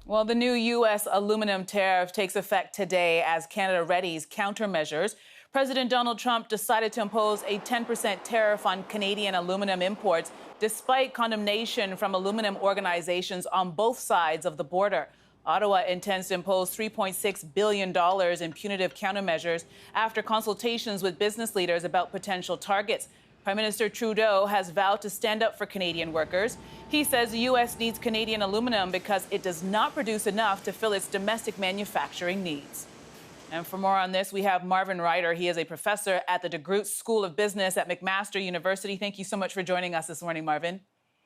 Well, the new U.S. aluminum tariff takes effect today as Canada readies countermeasures. President Donald Trump decided to impose a 10% tariff on Canadian aluminum imports, despite condemnation from aluminum organizations on both sides of the border. Ottawa intends to impose $3.6 billion in punitive countermeasures after consultations with business leaders about potential targets. Prime Minister Trudeau has vowed to stand up for Canadian workers. He says the U.S. needs Canadian aluminum because it does not produce enough to fill its domestic manufacturing needs. And for more on this, we have Marvin Ryder. He is a professor at the DeGroote School of Business at McMaster University. Thank you so much for joining us this morning, Marvin.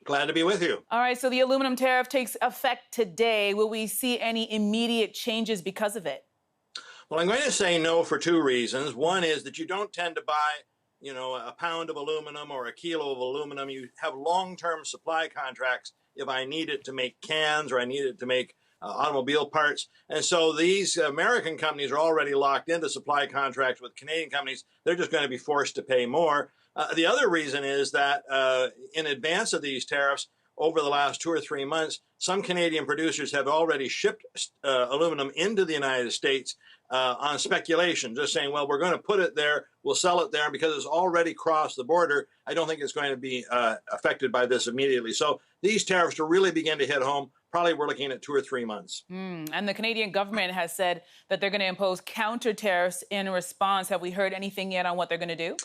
Glad to be with you. All right, so the aluminum tariff takes effect today. Will we see any immediate changes because of it? Well, I'm going to say no for two reasons. One is that you don't tend to buy a pound of aluminum or a kilo of aluminum. You have long-term supply contracts if I need it to make cans or I need it to make automobile parts. And so these American companies are already locked into supply contracts with Canadian companies. They're just going to be forced to pay more. The other reason is that in advance of these tariffs, over the last 2 or 3 months, some Canadian producers have already shipped aluminum into the United States on speculation, just saying, well, we're going to put it there, we'll sell it there, and because it's already crossed the border, I don't think it's going to be affected by this immediately. So these tariffs to really begin to hit home, probably we're looking at 2 or 3 months. And the Canadian government has said that they're going to impose counter tariffs in response. Have we heard anything yet on what they're going to do?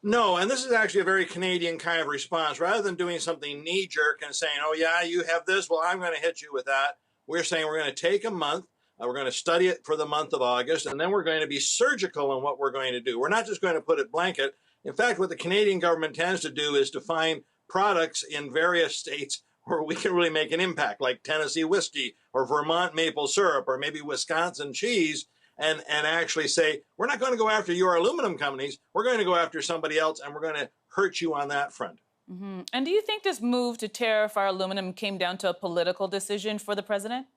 No, and this is actually a very Canadian kind of response. Rather than doing something knee-jerk and saying, oh, yeah, you have this, well, I'm going to hit you with that, we're saying we're going to take a month, we're going to study it for the month of August, and then we're going to be surgical in what we're going to do. We're not just going to put it blanket. In fact, what the Canadian government tends to do is to find products in various states where we can really make an impact, like Tennessee whiskey or Vermont maple syrup or maybe Wisconsin cheese, and actually say, we're not going to go after your aluminum companies, we're going to go after somebody else, and we're going to hurt you on that front. And do you think this move to tariff our aluminum came down to a political decision for the president?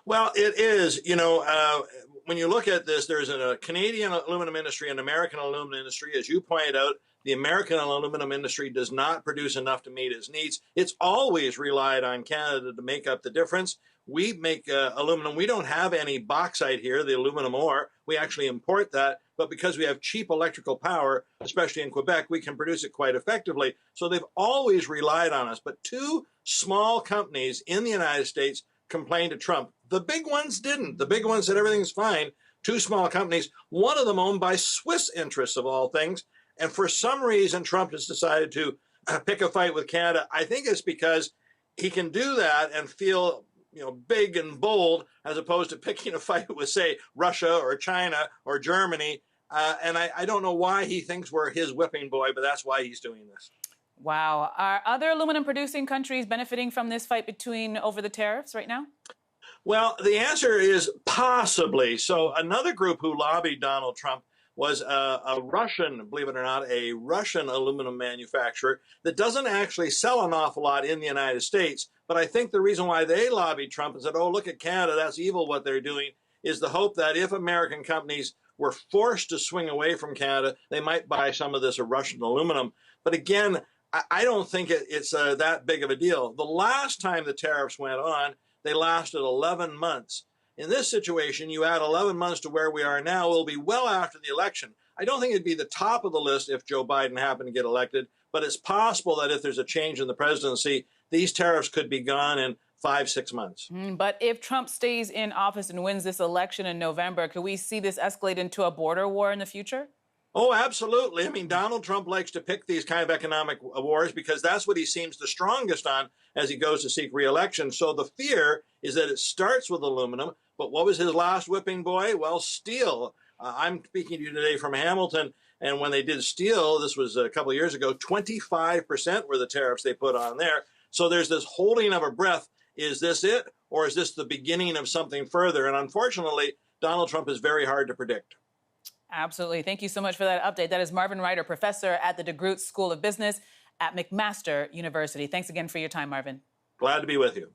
Well, it is. When you look at this, there's a Canadian aluminum industry and American aluminum industry. As you pointed out, the American aluminum industry does not produce enough to meet its needs. It's always relied on Canada to make up the difference. We make aluminum. We don't have any bauxite here, the aluminum ore. We actually import that. But because we have cheap electrical power, especially in Quebec, we can produce it quite effectively. So they've always relied on us. But two small companies in the United States complained to Trump. The big ones didn't. The big ones said everything's fine. Two small companies, one of them owned by Swiss interests of all things. And for some reason, Trump has decided to pick a fight with Canada. I think it's because he can do that and feel big and bold, as opposed to picking a fight with, say, Russia or China or Germany. And I don't know why he thinks we're his whipping boy, but that's why he's doing this. Wow. Are other aluminum producing countries benefiting from this fight over the tariffs right now? Well, the answer is possibly. So another group who lobbied Donald Trump was a Russian, believe it or not, a Russian aluminum manufacturer that doesn't actually sell an awful lot in the United States. But I think the reason why they lobbied Trump and said, oh, look at Canada, that's evil what they're doing, is the hope that if American companies were forced to swing away from Canada, they might buy some of this Russian aluminum. But again, I don't think it's that big of a deal. The last time the tariffs went on, they lasted 11 months. In this situation, you add 11 months to where we are now, it'll be well after the election. I don't think it'd be the top of the list if Joe Biden happened to get elected, but it's possible that if there's a change in the presidency, these tariffs could be gone in 5-6 months. But if Trump stays in office and wins this election in November, could we see this escalate into a border war in the future? Oh, absolutely. I mean, Donald Trump likes to pick these kind of economic wars because that's what he seems the strongest on as he goes to seek re-election. So the fear is that it starts with aluminum. But what was his last whipping boy? Well, steel. I'm speaking to you today from Hamilton. And when they did steel, this was a couple of years ago, 25% were the tariffs they put on there. So there's this holding of a breath. Is this it? Or is this the beginning of something further? And unfortunately, Donald Trump is very hard to predict. Absolutely. Thank you so much for that update. That is Marvin Ryder, professor at the DeGroote School of Business at McMaster University. Thanks again for your time, Marvin. Glad to be with you.